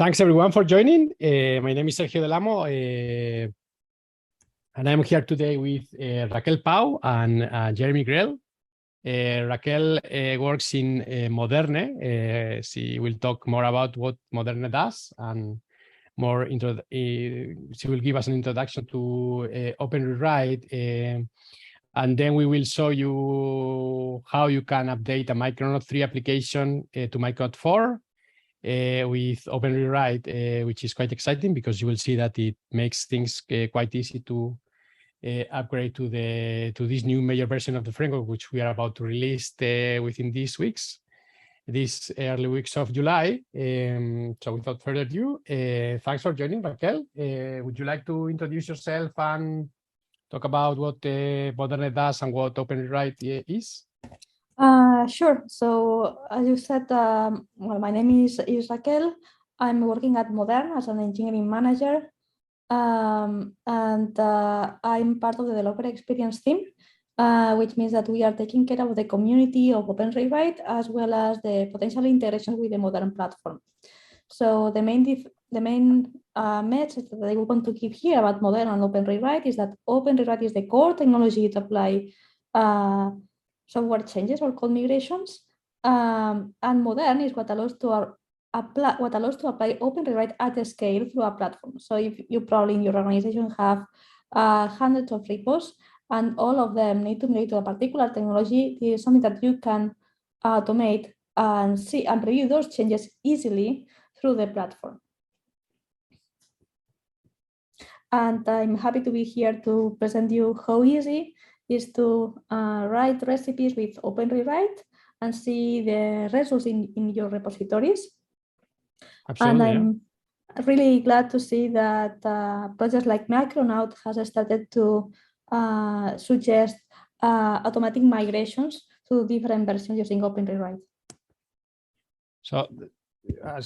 Thanks everyone for joining. My name is Sergio del Amo, and I'm here today with Raquel Pau and Jeremy Grelle. Raquel works in Moderne. She will talk more about what Moderne does and more she will give us an introduction to OpenRewrite. And then we will show you how you can update a Micronaut 3 application to Micronaut 4 with OpenRewrite, which is quite exciting because you will see that it makes things quite easy to upgrade to this new major version of the framework, which we are about to release within these early weeks of July. So without further ado, thanks for joining, Raquel. Would you like to introduce yourself and talk about what Moderne does and what OpenRewrite is? Sure. So as you said, well, my name is Raquel. I'm working at Moderne as an engineering manager. And I'm part of the developer experience team, which means that we are taking care of the community of OpenRewrite as well as the potential integration with the Moderne platform. So the main message that I want to give here about Moderne and OpenRewrite is that OpenRewrite is the core technology to apply software changes or code migrations, and Moderne is what allows to apply OpenRewrite at a scale through a platform. So if you probably in your organization have hundreds of repos and all of them need to migrate to a particular technology, it is something that you can automate and see and preview those changes easily through the platform. And I'm happy to be here to present you how easy it is to write recipes with OpenRewrite and see the results in your repositories. Absolutely, and I'm really glad to see that projects like Micronaut has started to suggest automatic migrations to different versions using OpenRewrite. So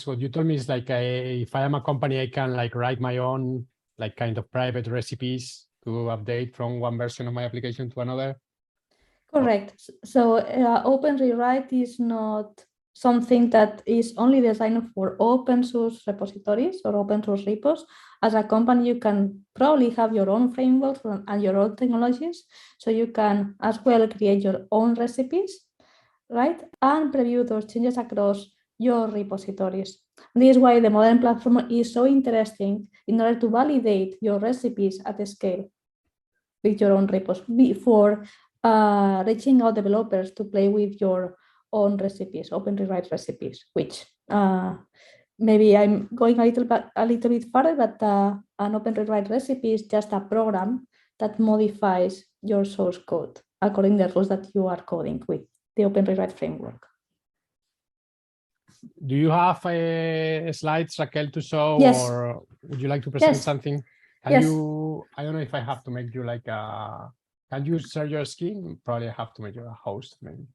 what you told me is like if I am a company, I can like write my own like kind of private recipes to update from one version of my application to another. Correct. So OpenRewrite is not something that is only designed for open source repositories or open source repos. As a company, you can probably have your own frameworks and your own technologies. So you can as well create your own recipes, right? And preview those changes across your repositories. This is why the Moderne platform is so interesting in order to validate your recipes at a scale with your own repos before reaching out developers to play with your own recipes, OpenRewrite recipes, which maybe I'm going a little bit further, but an OpenRewrite recipe is just a program that modifies your source code according to the rules that you are coding with the OpenRewrite framework. Do you have slides, Raquel, to show, yes. or would you like to present something? Can yes. you, I don't know if I have to make you like can you share your screen? Probably I have to make you a host, maybe.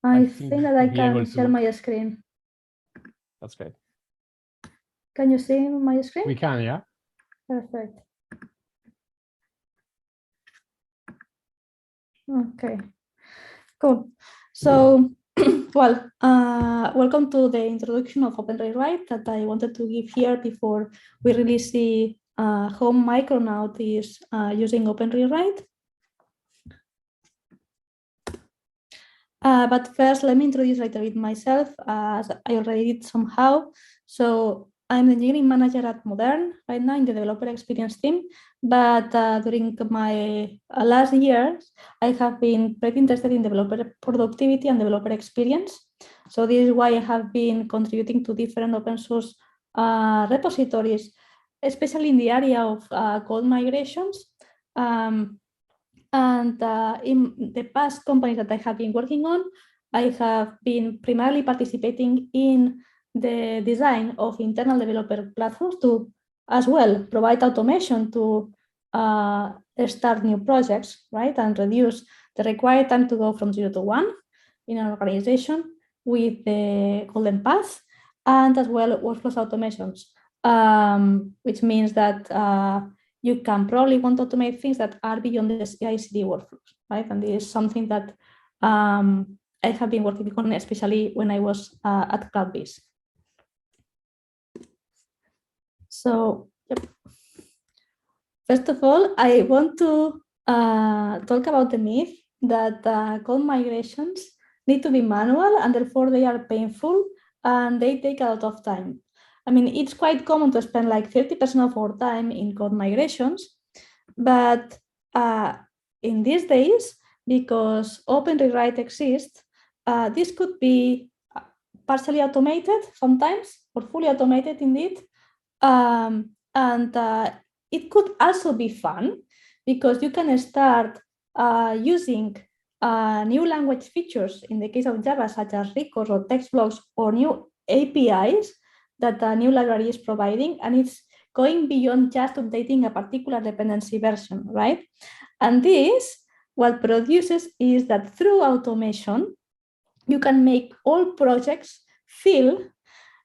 I think that I can share my screen. That's great. Can you see my screen? We can, yeah. Perfect. Okay, cool. So, well, welcome to the introduction of OpenRewrite that I wanted to give here before we really see how Micronaut is using OpenRewrite. But first, let me introduce a little bit myself, as I already did somehow. So I'm the engineering manager at Moderne right now in the developer experience team. But during my last years, I have been pretty interested in developer productivity and developer experience. So this is why I have been contributing to different open source repositories, especially in the area of code migrations. And in the past companies that I have been working on, I have been primarily participating in the design of internal developer platforms to as well provide automation to start new projects, right? And reduce the required time to go from 0 to 1 in an organization with the golden path, and as well workflows automations, which means that you can probably want to automate things that are beyond the CI/CD workflows, right? And this is something that I have been working on, especially when I was at CloudBees. So, yep. First of all, I want to talk about the myth that code migrations need to be manual and therefore they are painful and they take a lot of time. I mean, it's quite common to spend like 30% of our time in code migrations, but in these days, because OpenRewrite exists, this could be partially automated sometimes or fully automated indeed. It could also be fun because you can start using new language features in the case of Java, such as records or text blocks or new APIs that a new library is providing, and it's going beyond just updating a particular dependency version, right? And this, what produces is that through automation, you can make all projects feel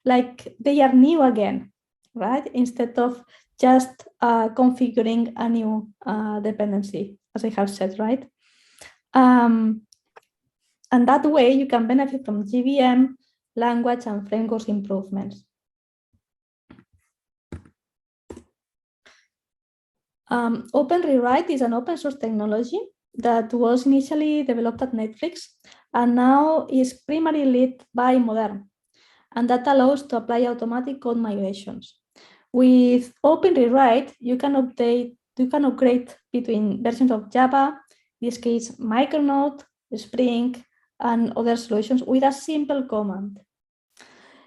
like they are new again, right? Instead of just configuring a new dependency, as I have said, right? And that way you can benefit from JVM, language, and framework improvements. OpenRewrite is an open source technology that was initially developed at Netflix and now is primarily led by Modern, and that allows to apply automatic code migrations. With OpenRewrite, you can upgrade between versions of Java, in this case Micronaut, Spring, and other solutions with a simple command.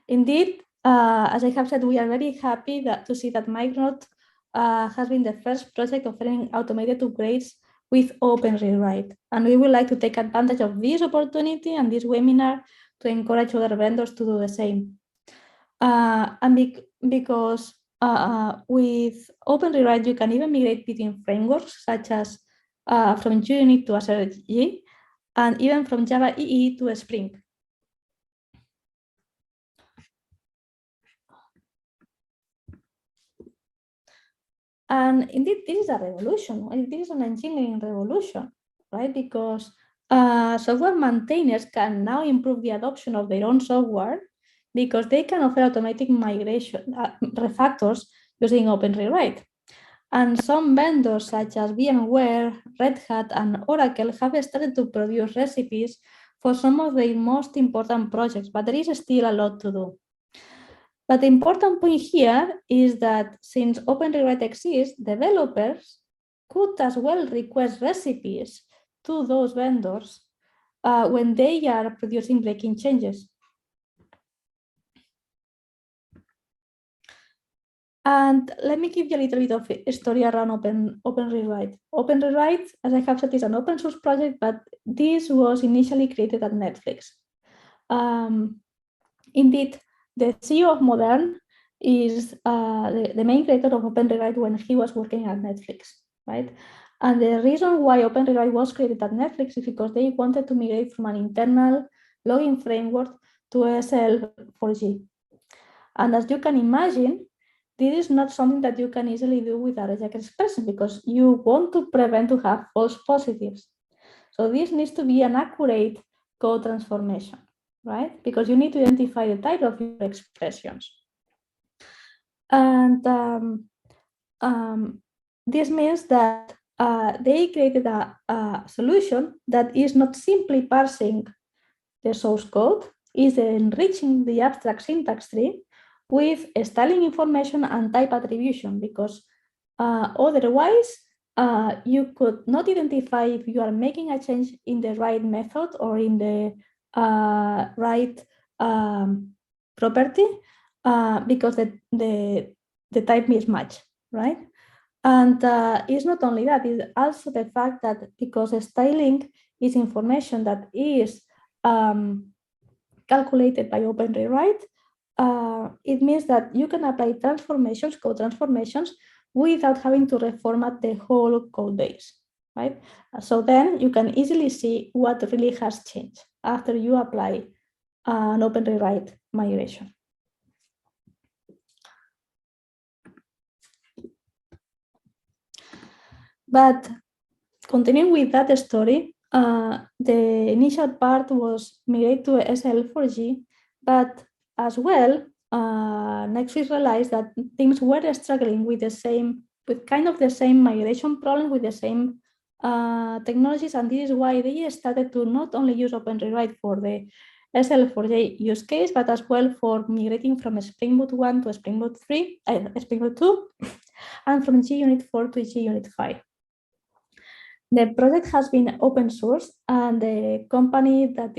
Indeed, as I have said, we are very happy to see that Micronaut has been the first project offering automated upgrades with OpenRewrite. And we would like to take advantage of this opportunity and this webinar to encourage other vendors to do the same. Because with OpenRewrite, you can even migrate between frameworks, such as from JUnit to SRG, and even from Java EE to Spring. And indeed, this is a revolution. This is an engineering revolution, right? Because software maintainers can now improve the adoption of their own software because they can offer automatic migration refactors using OpenRewrite. And some vendors such as VMware, Red Hat, and Oracle have started to produce recipes for some of their most important projects, but there is still a lot to do. But the important point here is that since OpenRewrite exists, developers could as well request recipes to those vendors when they are producing breaking changes. And let me give you a little bit of a story around OpenRewrite. OpenRewrite, as I have said, is an open source project, but this was initially created at Netflix. Indeed, the CEO of Modern is the main creator of OpenRewrite when he was working at Netflix, right? And the reason why OpenRewrite was created at Netflix is because they wanted to migrate from an internal logging framework to SL4G. And as you can imagine, this is not something that you can easily do with a regex expression because you want to prevent to have false positives. So this needs to be an accurate code transformation, right? Because you need to identify the type of your expressions. And this means that they created a solution that is not simply parsing the source code, is enriching the abstract syntax tree with styling information and type attribution, because otherwise you could not identify if you are making a change in the right method or in the right property because the type mismatch, right? And it's not only that, it's also the fact that because styling is information that is calculated by OpenRewrite, it means that you can apply transformations, code transformations, without having to reformat the whole code base, right? So then you can easily see what really has changed after you apply an OpenRewrite migration. But continuing with that story, the initial part was migrate to SL4G, but as well, next we realized that teams were struggling with kind of the same migration problem with the same technologies, and this is why they started to not only use OpenRewrite for the SL4J use case, but as well for migrating from Spring Boot 1 to Spring Boot 3, Spring Boot 2, and from GUnit 4 to GUnit 5. The project has been open source, and the company that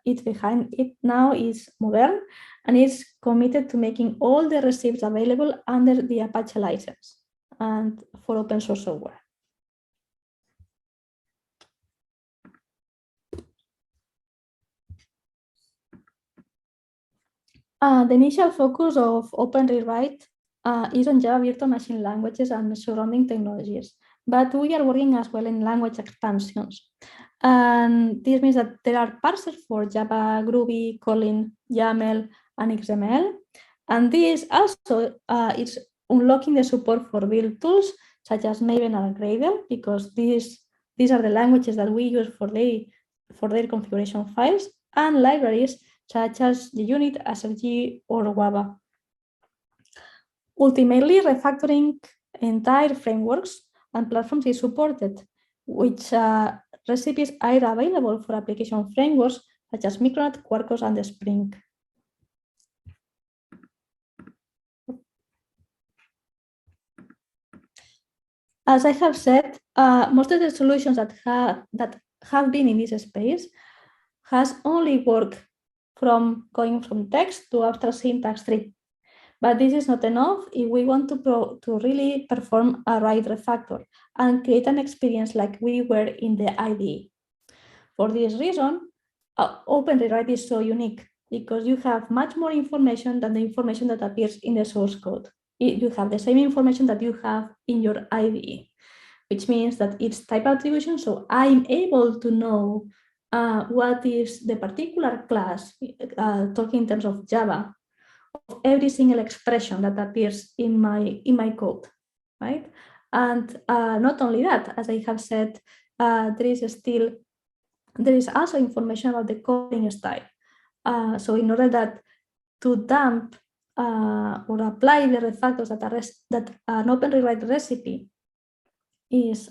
is behind it now is Maven, and is committed to making all the receipts available under the Apache license and for open source software. The initial focus of OpenRewrite is on Java virtual machine languages and surrounding technologies, but we are working as well in language expansions. And this means that there are parsers for Java, Groovy, Kotlin, YAML, and XML. And this also is unlocking the support for build tools such as Maven and Gradle, because these are the languages that we use for their configuration files, and libraries such as GUnit, SRG, or Guava. Ultimately, refactoring entire frameworks and platforms is supported, which recipes are available for application frameworks such as Micronaut, Quarkus, and Spring. As I have said, most of the solutions that have been in this space has only worked from going from text to abstract syntax tree. But this is not enough if we want to really perform a right refactor and create an experience like we were in the IDE. For this reason, OpenRewrite is so unique, because you have much more information than the information that appears in the source code. You have the same information that you have in your IDE, which means that it's type attribution. So I'm able to know what is the particular class, talking in terms of Java, of every single expression that appears in my code, right? And not only that, as I have said, there is also information about the coding style. So in order to dump or apply the refactors that an OpenRewrite recipe is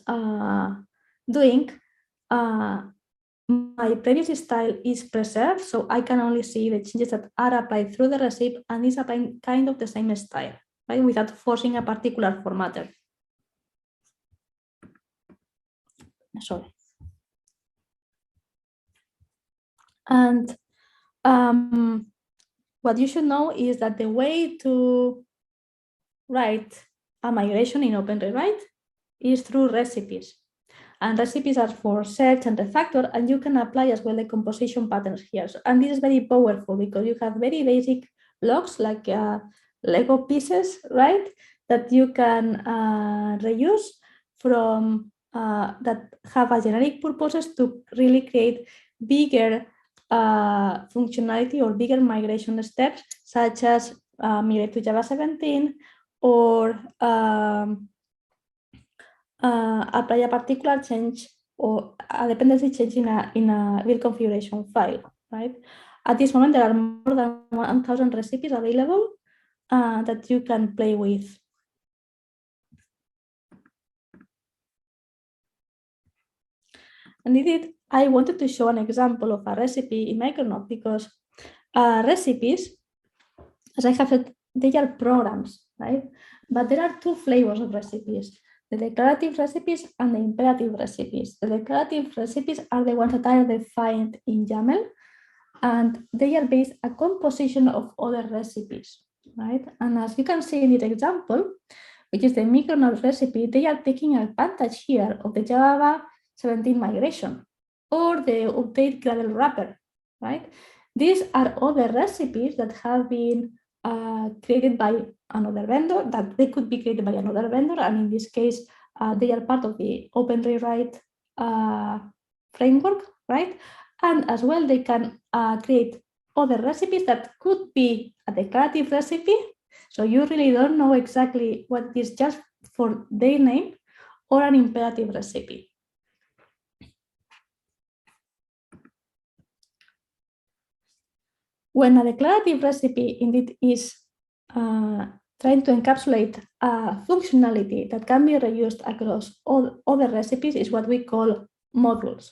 doing, my previous style is preserved, so I can only see the changes that are applied through the recipe, and is applying kind of the same style, right, without forcing a particular formatter. Sorry. And what you should know is that the way to write a migration in OpenRewrite is through recipes. And recipes are for search and refactor, and you can apply as well the composition patterns here. And this is very powerful because you have very basic blocks like Lego pieces, right, that you can reuse from that have a generic purposes to really create bigger functionality or bigger migration steps, such as migrate to Java 17 or apply a particular change or a dependency change in a build configuration file, right? At this moment, there are more than 1,000 recipes available that you can play with. And indeed, I wanted to show an example of a recipe in Micronaut, because recipes, as I have said, they are programs, right? But there are two flavors of recipes: the declarative recipes and the imperative recipes. The declarative recipes are the ones that are defined in YAML, and they are based on a composition of other recipes, right? And as you can see in this example, which is the Micronaut recipe, they are taking advantage here of the Java 17 migration or the update Gradle wrapper, right? These are other recipes that have been created by another vendor, that they could be created by another vendor, and in this case, they are part of the OpenRewrite framework, right? And as well, they can create other recipes that could be a declarative recipe, so you really don't know exactly what it is just for their name, or an imperative recipe. when a declarative recipe indeed is trying to encapsulate a functionality that can be reused across all other recipes, is what we call modules,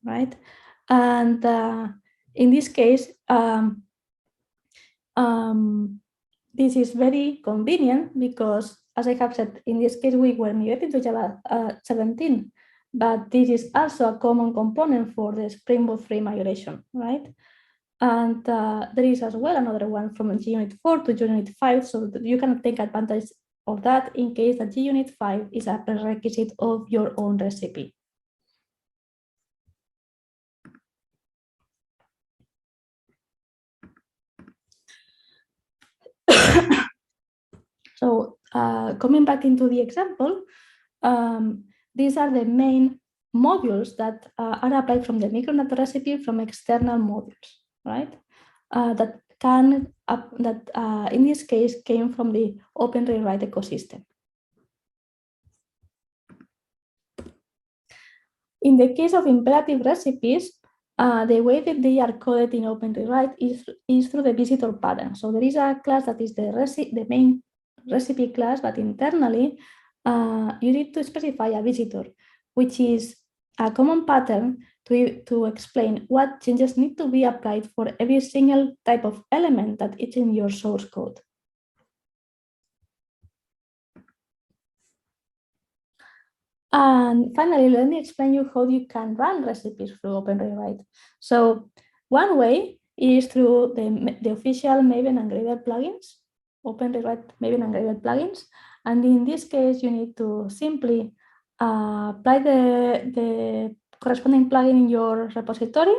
right? And in this case, this is very convenient because, as I have said, in this case, we were migrating to Java 17, but this is also a common component for the Spring Boot 3 migration, right? And there is as well another one from GUnit 4 to GUnit 5, so that you can take advantage of that in case that GUnit 5 is a prerequisite of your own recipe. So coming back into the example, these are the main modules that are applied from the Micronaut recipe from external modules, right? That in this case came from the OpenRewrite ecosystem. In the case of imperative recipes, the way that they are coded in OpenRewrite is through the visitor pattern. So there is a class that is the main recipe class, but internally you need to specify a visitor, which is a common pattern to explain what changes need to be applied for every single type of element that is in your source code. And finally, let me explain you how you can run recipes through OpenRewrite. So one way is through the official Maven and Gradle plugins, OpenRewrite Maven and Gradle plugins. And in this case, you need to simply apply the corresponding plugin in your repository.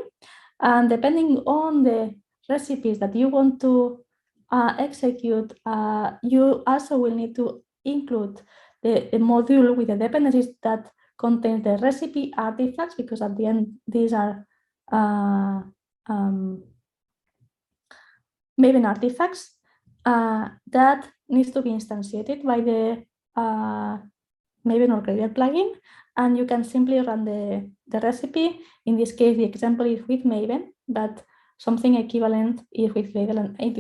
And depending on the recipes that you want to execute, you also will need to include the module with the dependencies that contains the recipe artifacts, because at the end, these are Maven artifacts that needs to be instantiated by the Maven or Gradle plugin, and you can simply run the recipe. In this case, the example is with Maven, but something equivalent is with Gradle, and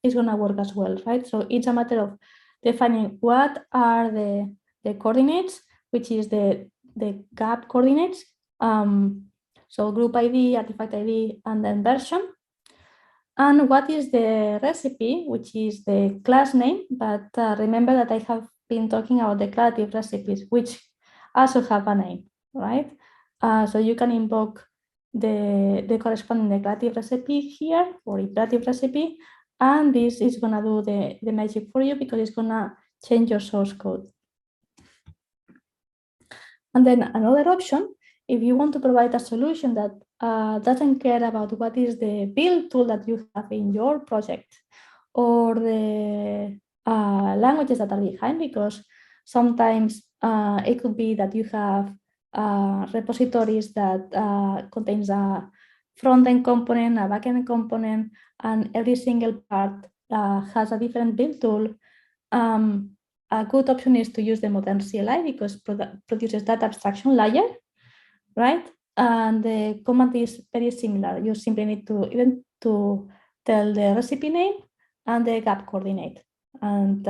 it's gonna work as well, right? So it's a matter of defining what are the coordinates, which is the gap coordinates. So group ID, artifact ID, and then version. And what is the recipe, which is the class name. But remember that I have been talking about declarative recipes, which also have a name, right? So you can invoke the corresponding declarative recipe here, or imperative recipe, and this is gonna do the magic for you, because it's gonna change your source code. And then another option, if you want to provide a solution that doesn't care about what is the build tool that you have in your project, or the languages that are behind, because sometimes it could be that you have repositories that contains a front-end component, a back-end component, and every single part has a different build tool. A good option is to use the modern CLI, because produces that abstraction layer, right? And the command is very similar. You simply need to tell the recipe name and the gap coordinate, and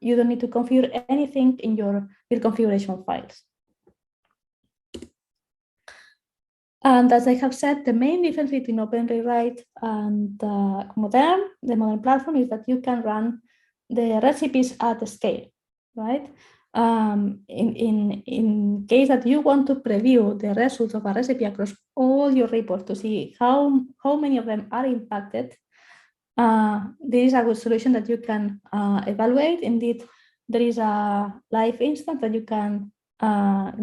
you don't need to configure anything in your build configuration files. And as I have said, the main difference between OpenRewrite and the modern platform, is that you can run the recipes at scale, right? In case that you want to preview the results of a recipe across all your reports to see how many of them are impacted, this is a good solution that you can evaluate. Indeed, there is a live instance that you can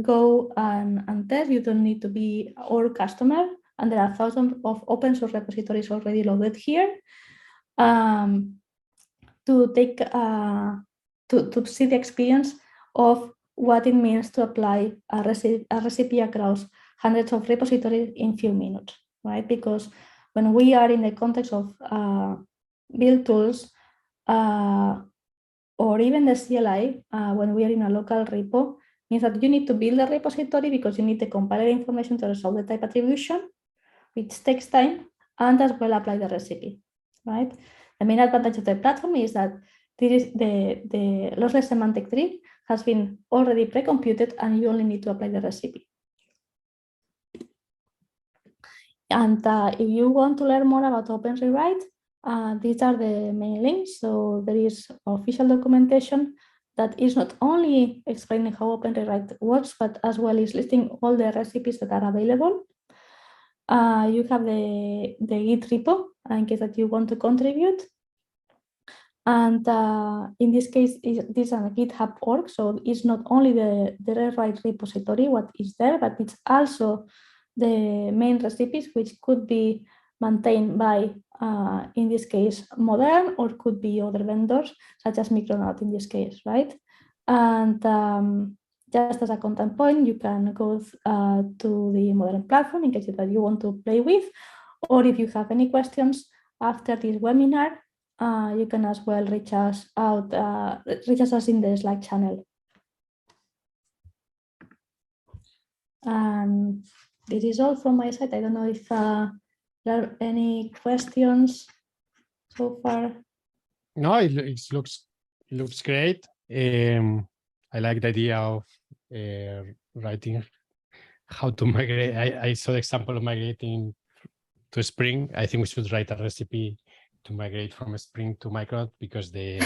go and test. You don't need to be our customer, and there are thousands of open source repositories already loaded here to take to see the experience of what it means to apply a recipe across hundreds of repositories in few minutes, right? Because when we are in the context of build tools or even the CLI, when we are in a local repo, means that you need to build a repository, because you need the compiler information to resolve the type attribution, which takes time, and as well apply the recipe. right? The main advantage of the platform is that the lossless semantic tree has been already pre-computed and you only need to apply the recipe. And if you want to learn more about OpenRewrite, these are the main links. So there is official documentation that is not only explaining how OpenRewrite works, but as well is listing all the recipes that are available. You have the Git repo in case that you want to contribute. And in this case, this is a GitHub org, so it's not only the rewrite repository, what is there, but it's also the main recipes, which could be maintained by, in this case, Modern, or could be other vendors, such as Micronaut in this case, right? And just as a content point, you can go to the Modern platform in case that you want to play with, or if you have any questions after this webinar, you can as well reach us in the Slack channel. This is all from my side. I don't know if there are any questions so far. No, it looks great. I like the idea of writing how to migrate. I saw the example of migrating to Spring. I think we should write a recipe to migrate from Spring to Micronaut because the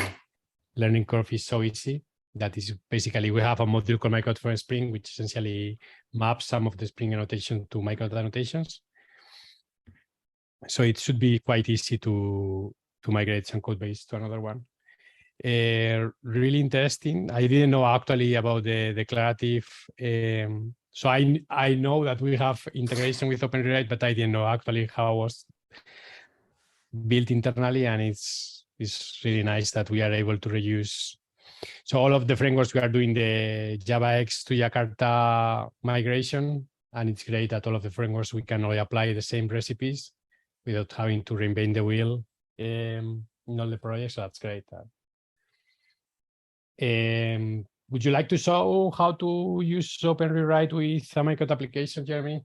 learning curve is so easy. That is basically, we have a module called Micronaut for Spring, which essentially maps some of the Spring annotation to Micronaut annotations. So it should be quite easy to migrate some code base to another one. Really interesting. I didn't know actually about the declarative. So I know that we have integration with OpenRewrite, but I didn't know actually how it was built internally, and it's really nice that we are able to reuse. So all of the frameworks, we are doing the JavaX to Jakarta migration, and it's great that all of the frameworks we can only apply the same recipes without having to reinvent the wheel in all the projects. So that's great. Would you like to show how to use OpenRewrite with a Micronaut application, Jeremy?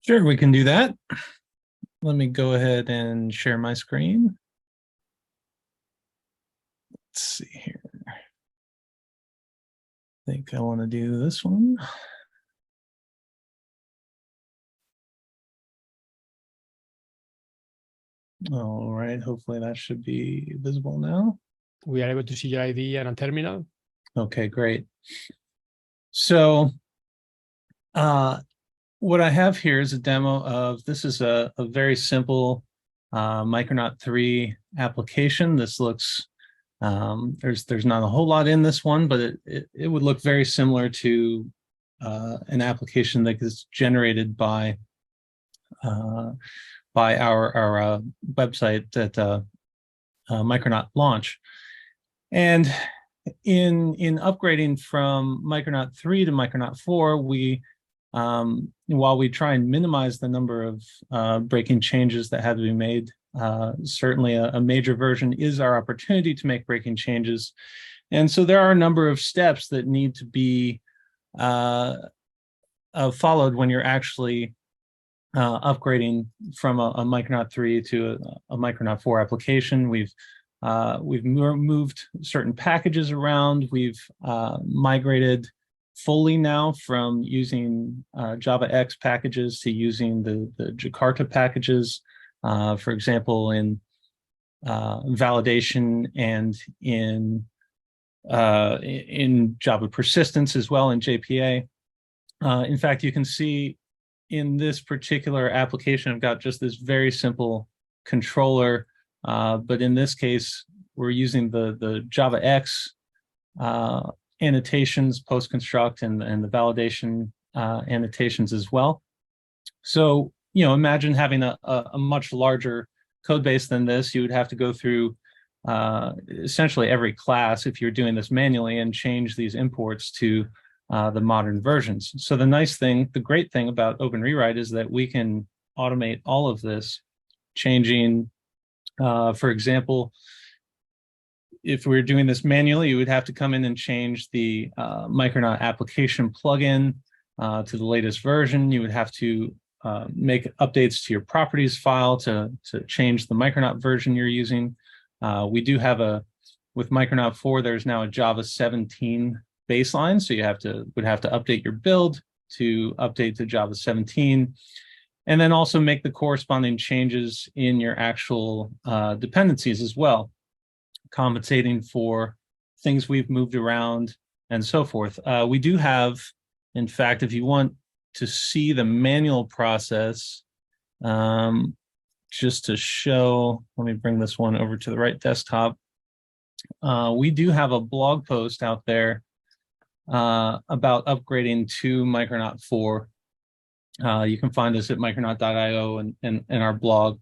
Sure, we can do that. Let me go ahead and share my screen. Let's see here. I think I want to do this one. All right, hopefully that should be visible now. We are able to see your ID and a terminal. Okay, great. So what I have here is a demo of, this is a very simple Micronaut 3 application. This looks, there's not a whole lot in this one, but it would look very similar to an application that is generated by our website at Micronaut launch. And in upgrading from Micronaut 3 to Micronaut 4, we while we try and minimize the number of breaking changes that have to be made, certainly a major version is our opportunity to make breaking changes. And so there are a number of steps that need to be followed when you're actually upgrading from a Micronaut 3 to a Micronaut 4 application. We've moved certain packages around. We've migrated fully now from using JavaX packages to using the Jakarta packages, for example, in validation and in Java persistence as well in JPA. In fact, you can see in this particular application, I've got just this very simple controller, but in this case, we're using the JavaX annotations, post-construct, and the validation annotations as well. So, you know, imagine having a much larger code base than this. You would have to go through essentially every class if you're doing this manually and change these imports to the modern versions. So the great thing about OpenRewrite is that we can automate all of this, changing, for example, if we were doing this manually, you would have to come in and change the Micronaut application plugin to the latest version. You would have to make updates to your properties file to change the Micronaut version you're using. We do have with Micronaut 4, there's now a Java 17 baseline, so you would have to update your build to update to Java 17, and then also make the corresponding changes in your actual dependencies as well, compensating for things we've moved around and so forth. We do have, in fact, if you want to see the manual process, just to show, let me bring this one over to the right desktop. We do have a blog post out there about upgrading to Micronaut 4. You can find us at micronaut.io and our blog.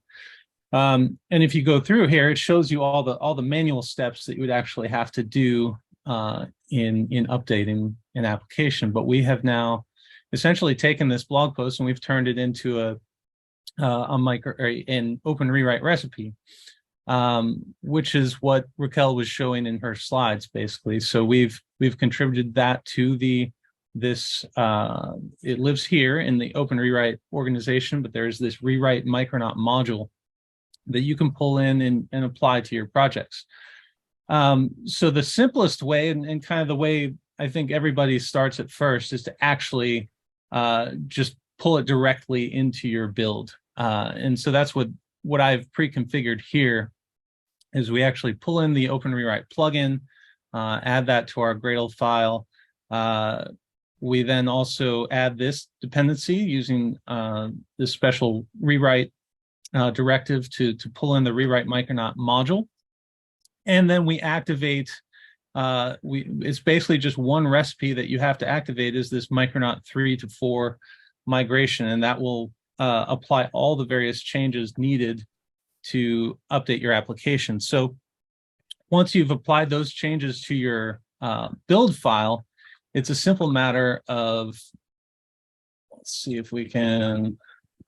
And if you go through here, it shows you all the manual steps that you would actually have to do in updating an application. But we have now essentially taken this blog post and we've turned it into an OpenRewrite recipe, which is what Raquel was showing in her slides, basically. So we've contributed that to this. It lives here in the OpenRewrite organization, but there's this Rewrite Micronaut module that you can pull in and apply to your projects. So the simplest way, and kind of the way I think everybody starts at first, is to actually just pull it directly into your build. And so that's what I've pre-configured here, is we actually pull in the OpenRewrite plugin, add that to our Gradle file. We then also add this dependency using this special rewrite directive to pull in the Rewrite Micronaut module. And then we activate, it's basically just one recipe that you have to activate, is this Micronaut 3 to 4 migration, and that will apply all the various changes needed to update your application. So once you've applied those changes to your build file, it's a simple matter of, let's see if we can,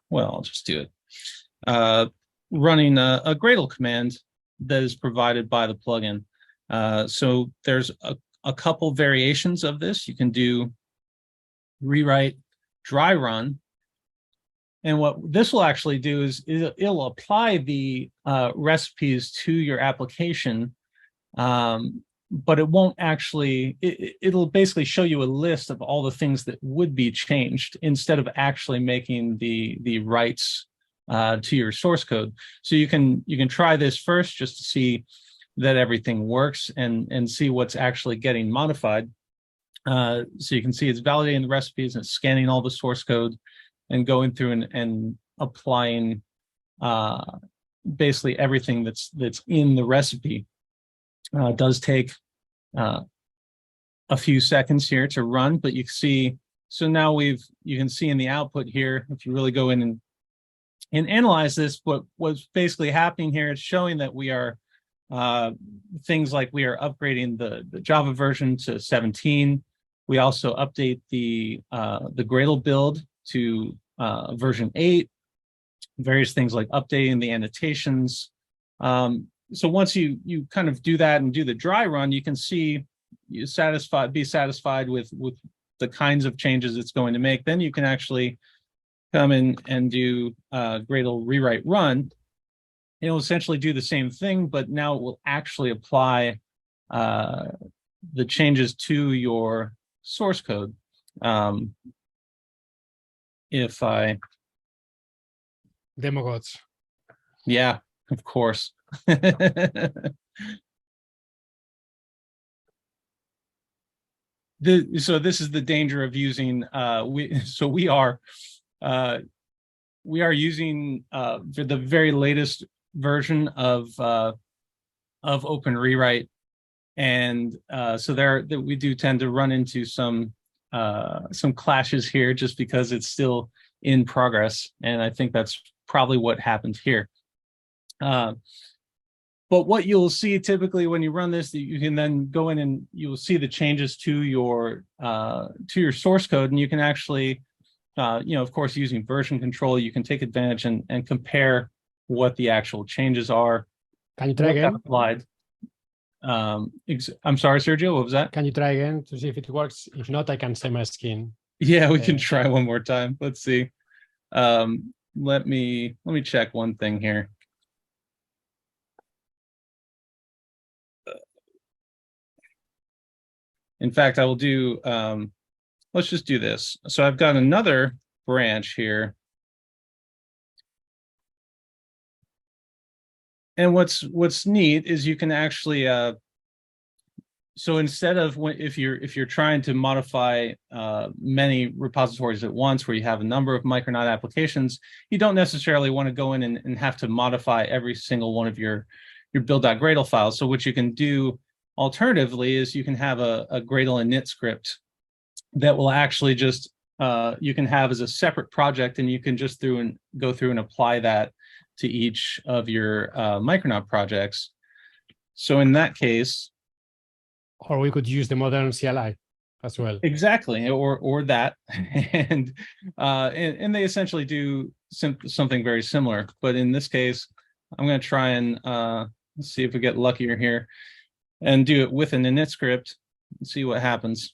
well, I'll just do it. Running a Gradle command that is provided by the plugin. So there's a couple variations of this. You can do rewrite dry run. And what this will actually do is it'll apply the recipes to your application, but it won't actually, it'll basically show you a list of all the things that would be changed instead of actually making the writes to your source code. So you can try this first just to see that everything works and see what's actually getting modified. So you can see it's validating the recipes and it's scanning all the source code and going through and applying basically everything that's in the recipe. It does take a few seconds here to run, but you can see, so now you can see in the output here, if you really go in and analyze this, what was basically happening here is showing that we are things like we are upgrading the Java version to 17. We also update the Gradle build to version 8, various things like updating the annotations. So once you kind of do that and do the dry run, you can see be satisfied with the kinds of changes it's going to make. Then you can actually come in and do Gradle rewrite run. It'll essentially do the same thing, but now it will actually apply the changes to your source code. If I demo gods, yeah, of course. So this is the danger of using we are using the very latest version of OpenRewrite, and so we do tend to run into some clashes here just because it's still in progress, and I think that's probably what happened here. But what you'll see typically when you run this, you can then go in and you'll see the changes to your source code, and you can actually, of course, using version control, you can take advantage and compare what the actual changes are. Can you try again? Applied. I'm sorry, Sergio, what was that? Can you try again to see if it works? If not, I can say my skin. Yeah, we can try one more time. Let's see. Let me check one thing here. In fact, I will do, let's just do this. So I've got another branch here. And what's neat is you can actually, so instead of if you're trying to modify many repositories at once, where you have a number of Micronaut applications, you don't necessarily want to go in and have to modify every single one of your build.gradle files. So what you can do alternatively is you can have a Gradle init script that will actually just you can have as a separate project, and you can just go through and apply that to each of your Micronaut projects. So in that case, or we could use the modern CLI as well. Exactly, or that, and they essentially do something very similar. But in this case, I'm going to try and let's see if we get luckier here, and do it with an init script and see what happens.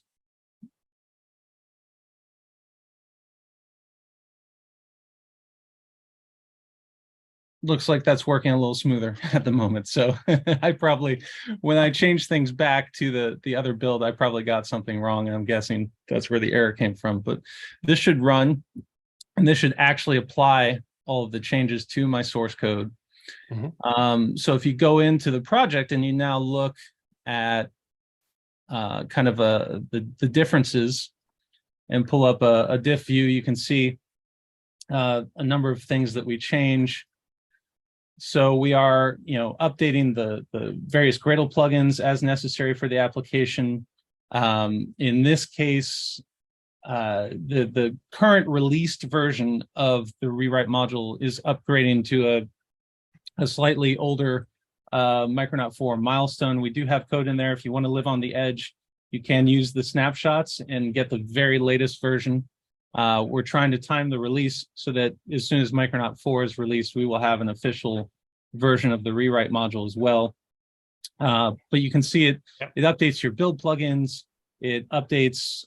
Looks like that's working a little smoother at the moment. So I probably, when I change things back to the other build, I probably got something wrong, and I'm guessing that's where the error came from. But this should run, and this should actually apply all of the changes to my source code. Mm-hmm. So if you go into the project and you now look at kind of the differences and pull up a diff view, you can see a number of things that we change. So we are, updating the various Gradle plugins as necessary for the application. In this case, the current released version of the rewrite module is upgrading to a slightly older Micronaut 4 milestone. We do have code in there. If you want to live on the edge, you can use the snapshots and get the very latest version. We're trying to time the release so that as soon as Micronaut 4 is released, we will have an official version of the rewrite module as well. But you can see it updates your build plugins. It updates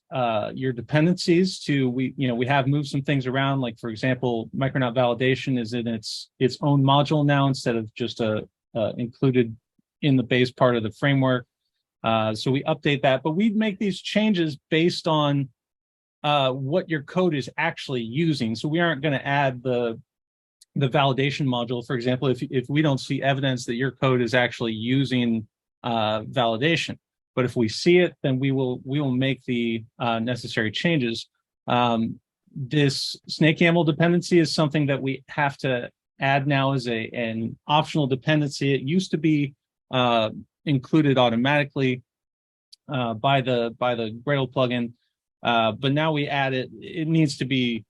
your dependencies to, we have moved some things around. Like, for example, Micronaut validation is in its own module now instead of just included in the base part of the framework. So we update that, but we make these changes based on what your code is actually using. So we aren't going to add the validation module, for example, if we don't see evidence that your code is actually using validation. But if we see it, then we will make the necessary changes. This snake YAML dependency is something that we have to add now as an optional dependency. It used to be included automatically by the Gradle plugin. But now we add it. It needs to be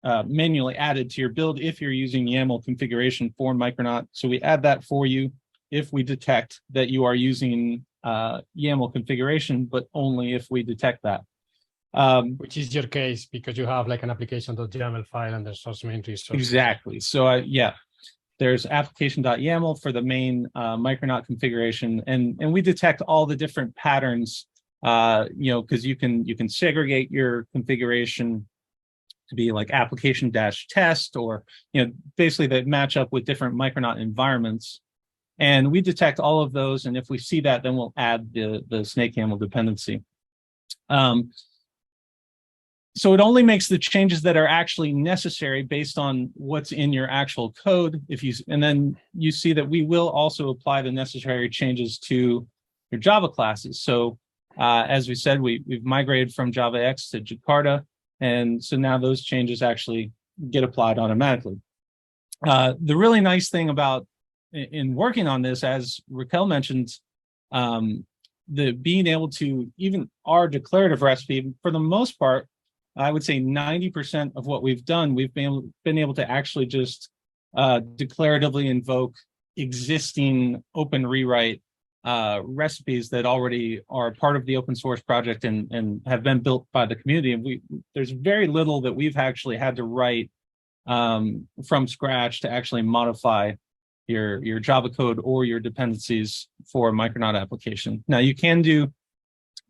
manually added to your build if you're using YAML configuration for Micronaut. So we add that for you if we detect that you are using YAML configuration, but only if we detect that. Which is your case, because you have like an application.yaml file and there's also main resources. Exactly. So there's application.yaml for the main Micronaut configuration, and we detect all the different patterns. Because you can segregate your configuration to be like application-test, or basically that match up with different Micronaut environments, and we detect all of those. And if we see that, then we'll add the snake YAML dependency. So it only makes the changes that are actually necessary based on what's in your actual code. And then you see that we will also apply the necessary changes to your Java classes. So as we said, we've migrated from JavaX to Jakarta, and so now those changes actually get applied automatically. The really nice thing about in working on this, as Raquel mentioned, the being able to, even our declarative recipe, for the most part, I would say 90% of what we've done, we've been able to actually just declaratively invoke existing OpenRewrite recipes that already are part of the open source project and have been built by the community. And there's very little that we've actually had to write from scratch to actually modify your Java code or your dependencies for a Micronaut application. Now you can do,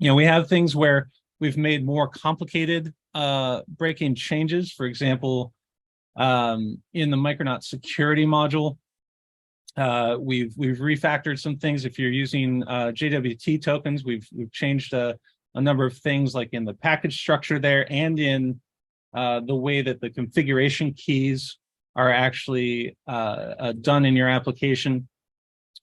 we have things where we've made more complicated breaking changes. For example, In the Micronaut security module, we've refactored some things. If you're using JWT tokens, we've changed a number of things, like in the package structure there, and in the way that the configuration keys are actually done in your application.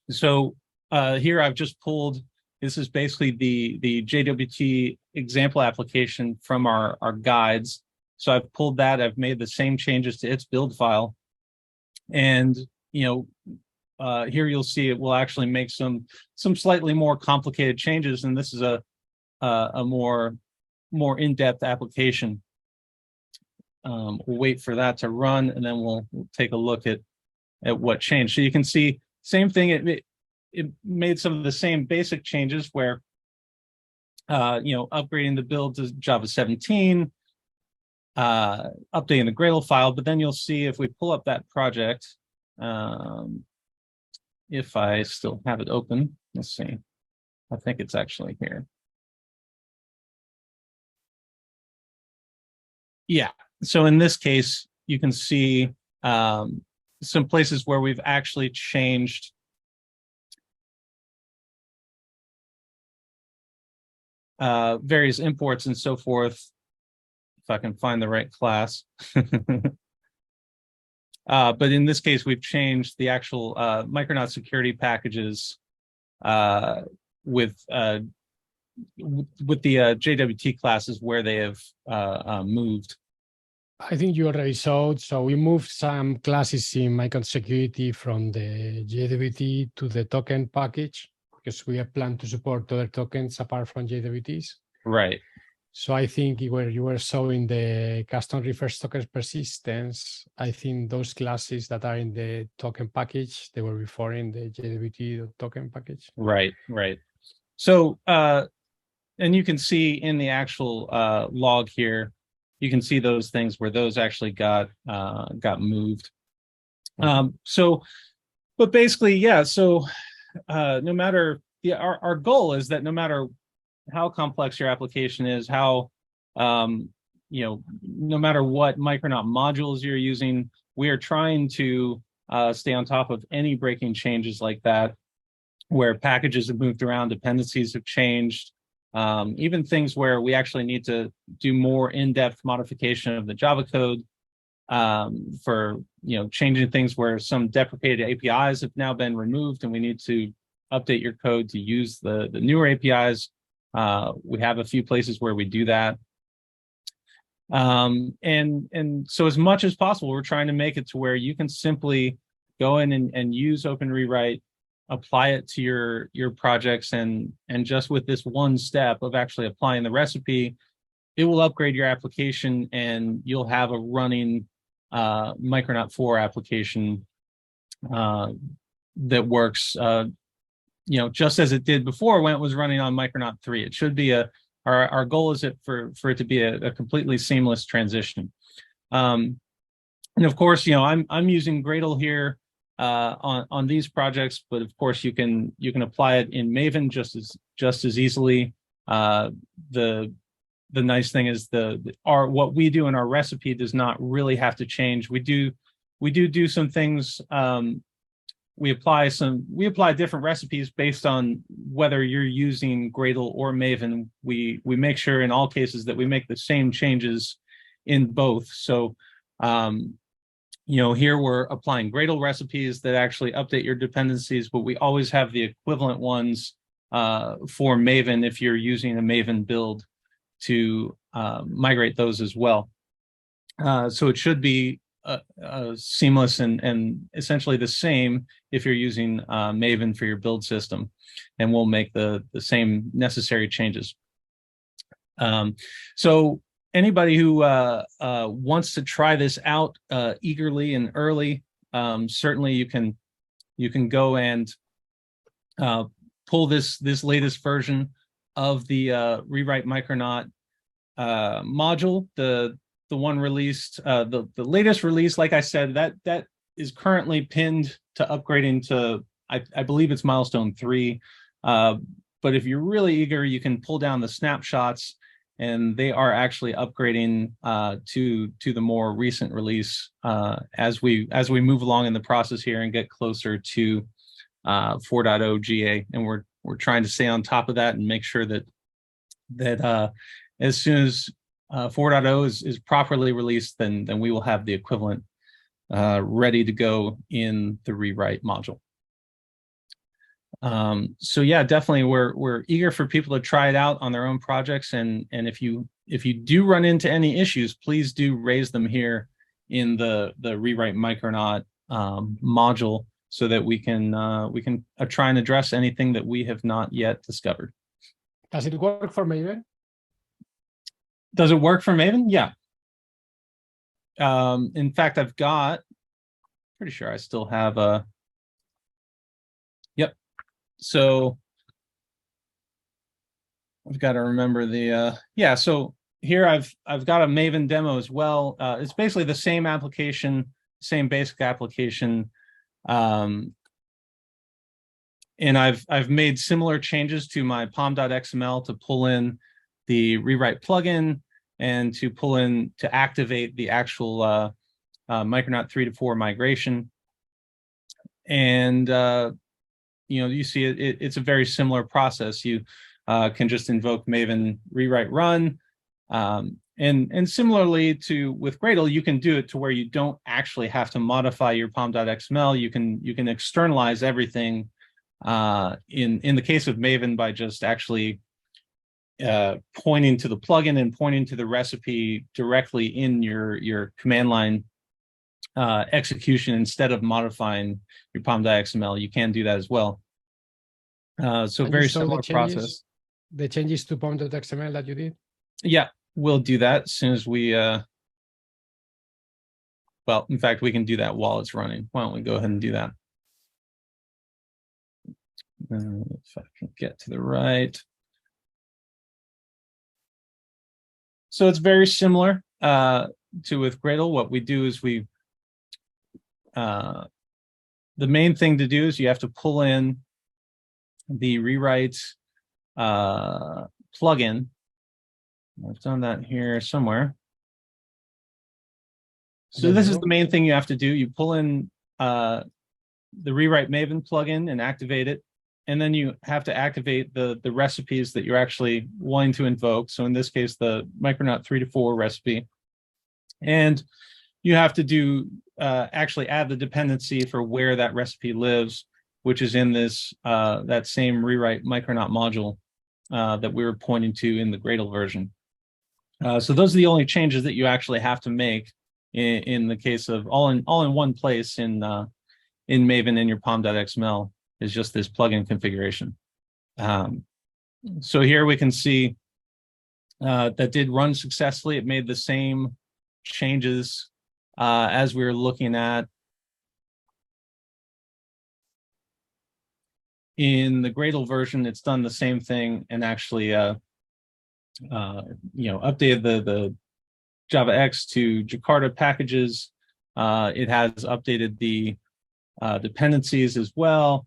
So here I've just pulled, this is basically the JWT example application from our guides. So I've pulled that, I've made the same changes to its build file. And, you know, here you'll see it will actually make some slightly more complicated changes. And this is a more in-depth application. We'll wait for that to run, and then we'll take a look at what changed. So you can see, same thing, it made some of the same basic changes where, you know, upgrading the build to Java 17, updating the Gradle file, but then you'll see if we pull up that project, if I still have it open, let's see, I think it's actually here. Yeah, so in this case, you can see some places where we've actually changed various imports and so forth, if I can find the right class. But in this case, we've changed the actual Micronaut security packages with the JWT classes where they have moved. I think you already showed. So we moved some classes in Micronaut security from the JWT to the token package, because we have planned to support other tokens apart from JWTs. Right. So I think where you were showing the custom reverse tokens persistence, I think those classes that are in the token package, they were before in the JWT token package. Right, right. So, and you can see in the actual log here, you can see those things where those actually got moved. So, but basically, yeah. So, no matter our goal is that no matter how complex your application is, how you know, no matter what Micronaut modules you're using, we are trying to stay on top of any breaking changes like that, where packages have moved around, dependencies have changed, even things where we actually need to do more in-depth modification of the Java code, for, you know, changing things where some deprecated APIs have now been removed and we need to update your code to use the newer APIs. We have a few places where we do that. And so as much as possible, we're trying to make it to where you can simply go in and use OpenRewrite, apply it to your projects, and just with this one step of actually applying the recipe, it will upgrade your application and you'll have a running Micronaut 4 application that works you know, just as it did before when it was running on Micronaut 3. It should be our goal is for it to be a completely seamless transition. And of course, you know, I'm using Gradle here on these projects, but of course you can apply it in Maven just as easily. The nice thing is what we do in our recipe does not really have to change. We do some things. We apply different recipes based on whether you're using Gradle or Maven. We make sure in all cases that we make the same changes in both. So, you know, here we're applying Gradle recipes that actually update your dependencies, but we always have the equivalent ones for Maven if you're using a Maven build to migrate those as well. So it should be seamless and essentially the same if you're using Maven for your build system, and we'll make the same necessary changes. So anybody who wants to try this out eagerly and early, certainly you can go and pull this latest version of the Rewrite Micronaut module, the one released, the latest release. Like I said, that is currently pinned to upgrading to, I believe it's milestone 3. But if you're really eager, you can pull down the snapshots and they are actually upgrading to the more recent release as we move along in the process here and get closer to 4.0 GA, and we're trying to stay on top of that and make sure that as soon as 4.0 is properly released, then we will have the equivalent ready to go in the rewrite module. So yeah, definitely we're eager for people to try it out on their own projects, and if you do run into any issues, please do raise them here in the Rewrite Micronaut module, so that we can try and address anything that we have not yet discovered. Does it work for Maven? Does it work for Maven? Yeah. In fact, pretty sure I still have a, yep. So I've got to remember the, yeah, so here I've got a Maven demo as well. It's basically the same application, same basic application. And I've made similar changes to my pom.xml to pull in the rewrite plugin and to activate the actual Micronaut 3.4 migration. And you see it's a very similar process. You can just invoke Maven rewrite run. And similarly with Gradle, you can do it to where you don't actually have to modify your pom.xml. You can externalize everything in the case of Maven by just actually pointing to the plugin and pointing to the recipe directly in your command line execution instead of modifying your pom.xml. You can do that as well. So very similar process. The changes to pom.xml that you did? Yeah, we'll do that as soon as we well, in fact, we can do that while it's running. Why don't we go ahead and do that? If I can get to the right. So it's very similar to with Gradle. What we do is the main thing to do is you have to pull in the rewrite plugin. I've done that here somewhere. So this is the main thing you have to do. You pull in the Rewrite Maven plugin and activate it. And then you have to activate the recipes that you're actually wanting to invoke. So in this case, the Micronaut 3.4 recipe. And you have to do actually add the dependency for where that recipe lives, which is in this that same Rewrite Micronaut module that we were pointing to in the Gradle version. So those are the only changes that you actually have to make in the case of all in one place in Maven in your pom.xml. Is just this plugin configuration. So here we can see that did run successfully. It made the same changes as we were looking at in the Gradle version. It's done the same thing and actually updated the JavaX to Jakarta packages. It has updated the dependencies as well,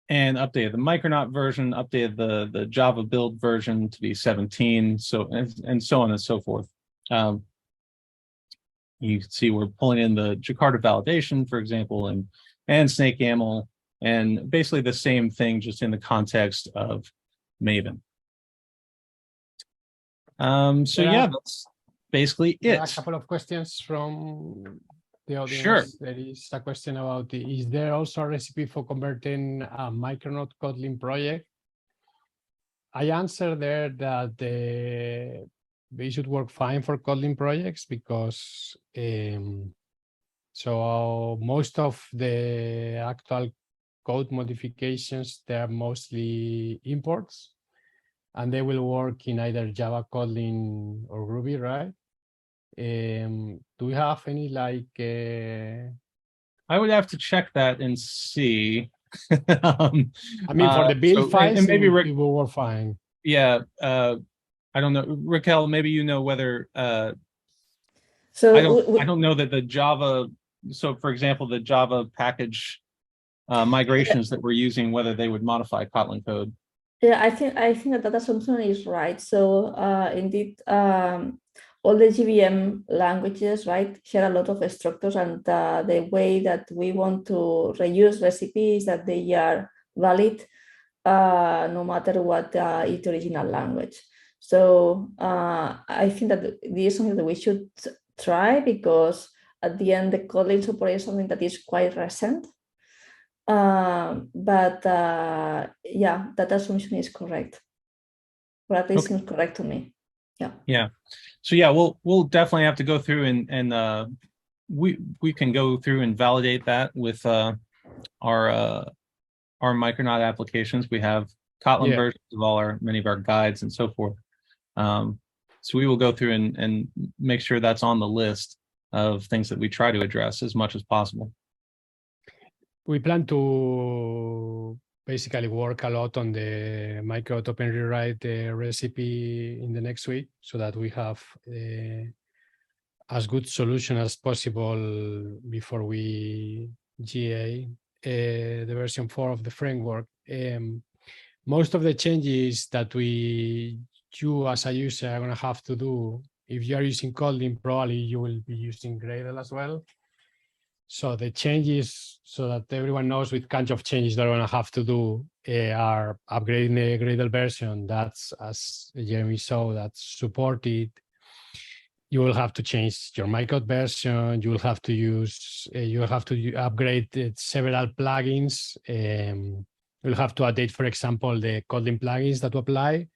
and updated the Micronaut version, updated the Java build version to be 17, so and so on and so forth. You can see we're pulling in the Jakarta validation, for example, and SnakeYAML, and basically the same thing, just in the context of Maven. So yeah, that's basically it. There are a couple of questions from the audience. Sure. There is a question about is there also a recipe for converting a Micronaut Kotlin project? I answered there that they should work fine for Kotlin projects because so most of the actual code modifications, they are mostly imports, and they will work in either Java, Kotlin, or Ruby, right? Do we have any I would have to check that and see. I mean, for the build files, and maybe it will work fine. Yeah, I don't know, Raquel. Maybe you know whether. So I don't know that the Java. So, for example, the Java package migrations that we're using, whether they would modify Kotlin code. Yeah, I think that assumption is right. So indeed, all the GVM languages, right, share a lot of structures, and the way that we want to reuse recipes that they are valid, no matter what is the original language. So I think that this is something that we should try, because at the end, the Kotlin support is something that is quite recent. But yeah, that assumption is correct, or at least Okay. seems correct to me. Yeah. Yeah. So yeah, we'll definitely have to go through and we can go through and validate that with our Micronaut applications. We have Kotlin Yeah. versions of many of our guides and so forth. So we will go through and make sure that's on the list of things that we try to address as much as possible. We plan to basically work a lot on the Micronaut OpenRewrite recipe in the next week, so that we have as good solution as possible before we GA the version 4 of the framework. Most of the changes that you as a user are going to have to do, if you are using Kotlin, probably you will be using Gradle as well. So the changes, so that everyone knows which kinds of changes they're going to have to do, are upgrading the Gradle version. That's, as Jeremy saw, that's supported. You will have to change your Micronaut version. You will have to use, you will have to upgrade several plugins. You'll have to update, for example, the Kotlin plugins that apply.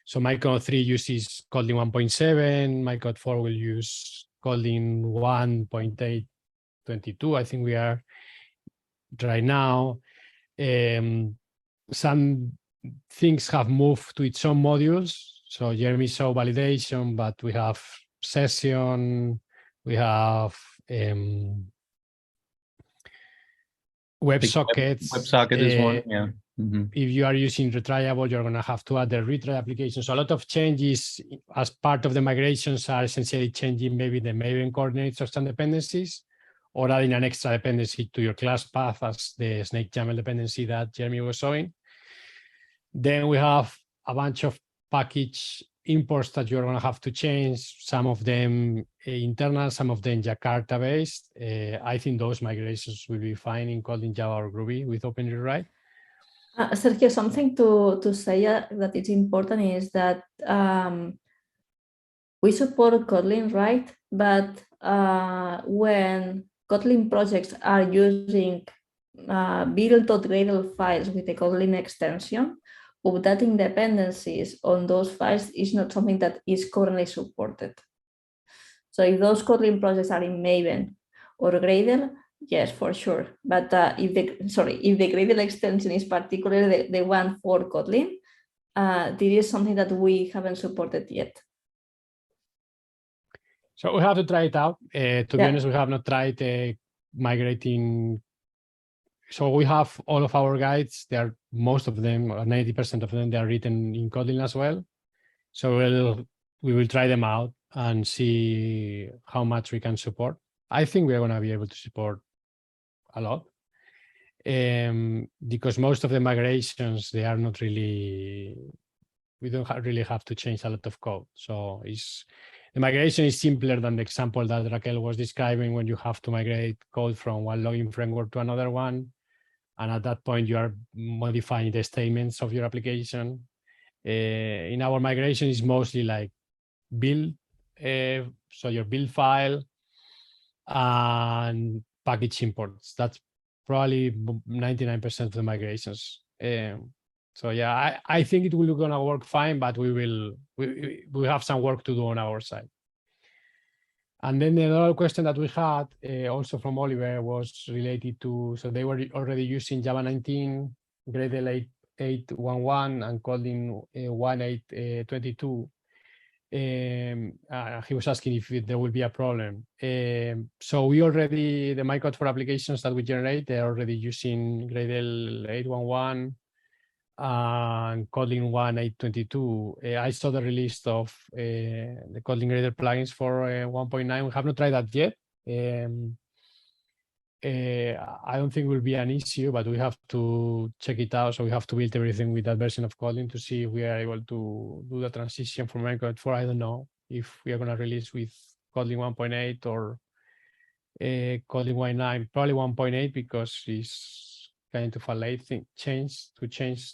So Micronaut 3 uses Kotlin 1.7. Micronaut 4 will use Kotlin 1.8.22. I think we are right now. Some things have moved to its own modules. So Jeremy saw validation, but we have session, we have WebSockets. WebSocket is one, yeah. Mm-hmm. If you are using retriable, you're going to have to add the retry application. So a lot of changes as part of the migrations are essentially changing maybe the Maven coordinates or some dependencies, or adding an extra dependency to your class path, as the snake YAML dependency that Jeremy was showing. Then we have a bunch of package imports that you're going to have to change, some of them internal, some of them Jakarta based. I think those migrations will be fine in Kotlin, Java, or Groovy with OpenRewrite. Sergio, something to say that it's important is that we support Kotlin, right? But when Kotlin projects are using build.gradle files with the Kotlin extension, updating dependencies on those files is not something that is currently supported. So if those Kotlin projects are in Maven or Gradle, yes, for sure. But if the Gradle extension is particularly the one for Kotlin, this is something that we haven't supported yet. So we have to try it out. To be honest, we have not tried migrating. So we have all of our guides. Most of them, 90% of them, they are written in Kotlin as well. So we will try them out and see how much we can support. I think we're going to be able to support a lot, because most of the migrations, they are not really, we don't really have to change a lot of code. So the migration is simpler than the example that Raquel was describing, when you have to migrate code from one login framework to another one. And at that point, you are modifying the statements of your application. In our migration, is mostly like build, so your build file and package imports. That's probably 99% of the migrations. So yeah, I think it will gonna work fine, but we have some work to do on our side. And then the other question that we had also from Oliver was related to, so they were already using Java 19, Gradle 8.11 and Kotlin 1.8.22. He was asking if there will be a problem. So we already, the Micronaut for applications that we generate, they're already using Gradle 8.11 and Kotlin 1.8.22. I saw the release of the Kotlin Gradle plugins for 1.9. We have not tried that yet. I don't think will be an issue, but we have to check it out. So we have to build everything with that version of Kotlin to see if we are able to do the transition from Micronaut 4. I don't know if we are going to release with Kotlin 1.8 or Kotlin 1.9, probably 1.8 because it's kind of a late thing, change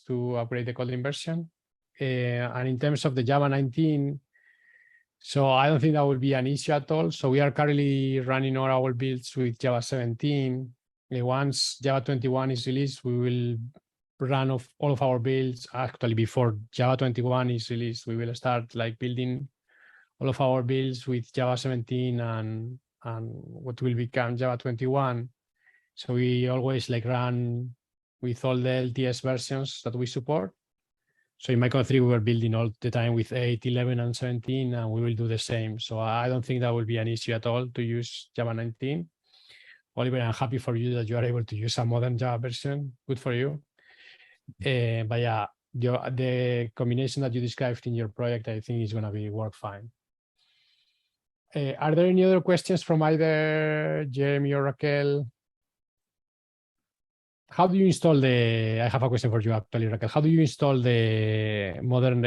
to upgrade the Kotlin version. And in terms of the Java 19, so I don't think that will be an issue at all. So we are currently running all our builds with Java 17. Once Java 21 is released, we will run all of our builds. Actually, before Java 21 is released, we will start like building all of our builds with Java 17 and what will become Java 21. So we always like run with all the LTS versions that we support. So in Micronaut 3, we were building all the time with 8, 11, and 17, and we will do the same. So I don't think that will be an issue at all to use Java 19. Oliver, I'm happy for you that you are able to use a modern Java version. Good for you. But yeah, the combination that you described in your project, I think is going to work fine. Are there any other questions from either Jeremy or Raquel? How do you install I have a question for you actually, Raquel. How do you install the modern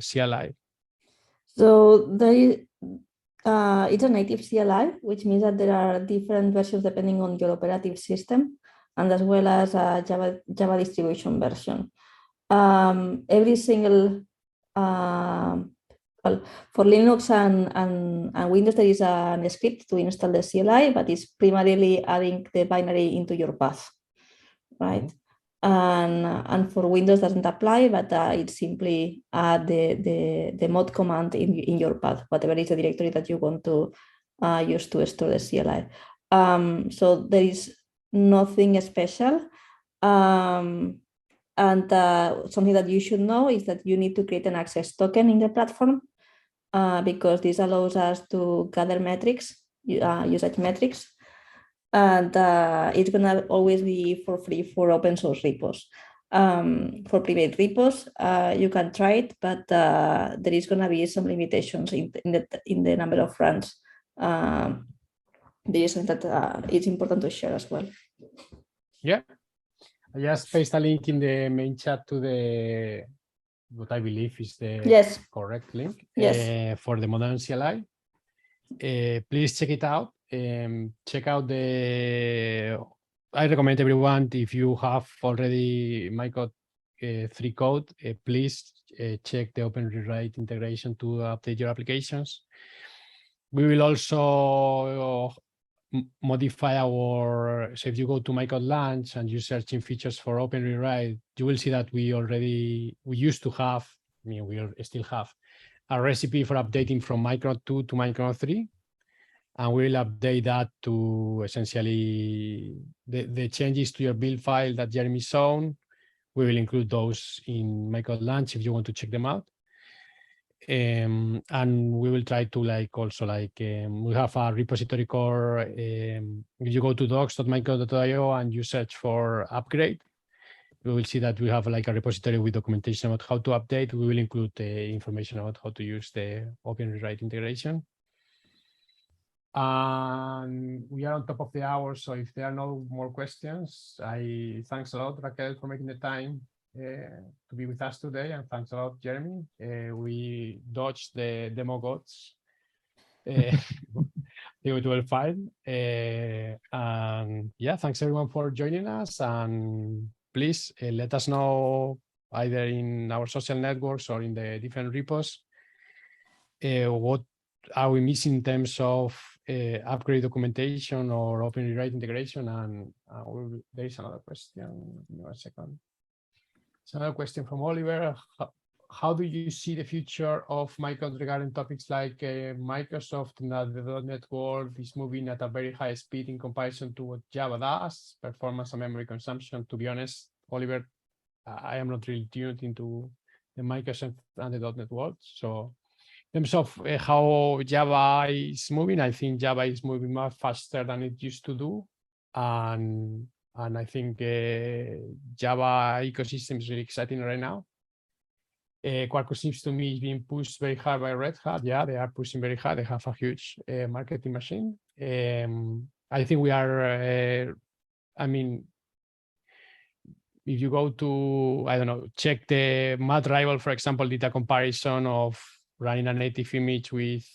CLI? So it's a native CLI, which means that there are different versions depending on your operative system, and as well as a Java distribution version. Every single, well, for Linux and Windows, there is a script to install the CLI, but it's primarily adding the binary into your path. Right, and for Windows doesn't apply, but it simply add the mod command in your path, whatever is the directory that you want to use to store the CLI. So there is nothing special, and something that you should know is that you need to create an access token in the platform because this allows us to gather metrics, usage metrics. And it's going to always be for free for open source repos. For private repos, you can try it, but there is going to be some limitations in the number of runs. There is something that it's important to share as well. Yeah, I just paste a link in the main chat to what I believe is the correct link for the modern CLI. Please check it out. Check out I recommend everyone, if you have already Micronaut 3 code, please check the OpenRewrite integration to update your applications. We will also modify so if you go to Micronaut Launch and you search in features for OpenRewrite, you will see that we used to have, we still have a recipe for updating from Micronaut 2 to Micronaut 3. And we'll update that to essentially the changes to your build file that Jeremy shown. We will include those in Micronaut Launch if you want to check them out. And we will try to we have a repository core. If you go to docs.micronaut.io and you search for upgrade, we will see that we have like a repository with documentation about how to update. We will include the information about how to use the OpenRewrite integration. And we are on top of the hour, so if there are no more questions, thanks a lot, Raquel, for making the time to be with us today, and thanks a lot, Jeremy. We dodged the demo gods. It will fine. And yeah, thanks everyone for joining us, and please let us know either in our social networks or in the different repos what are we missing in terms of upgrade documentation or OpenRewrite integration. And there is another question. Give me 1 second. It's another question from Oliver. How do you see the future of Micronaut regarding topics like Microsoft and the .NET world is moving at a very high speed in comparison to what Java does, performance and memory consumption? To be honest, Oliver, I am not really tuned into the Microsoft and the .NET world. So in terms of how Java is moving, I think Java is moving much faster than it used to do. And I think Java ecosystem is really exciting right now. Quarkus seems to me is being pushed very hard by Red Hat. Yeah, they are pushing very hard. They have a huge marketing machine. I think we are I mean, if you go to, I don't know, check the Gradle, for example, did a comparison of running a native image with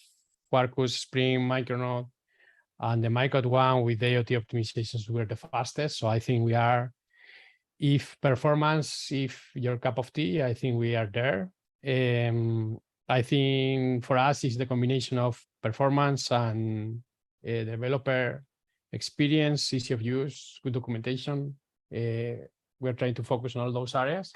Quarkus, Spring, Micronaut, and the Micronaut one with AOT optimizations were the fastest. So I think we are, if performance, if your cup of tea, I think we are there. I think for us, it's the combination of performance and developer experience, easy of use, good documentation. We're trying to focus on all those areas.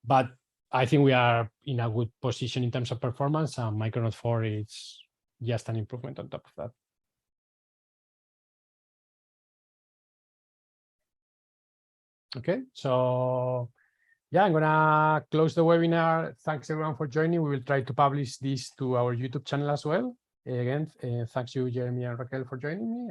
But I think we are in a good position in terms of performance, and Micronaut 4 is just an improvement on top of that. Okay, so yeah, I'm gonna close the webinar. Thanks everyone for joining. We will try to publish this to our YouTube channel as well. Again, thanks you, Jeremy and Raquel, for joining me.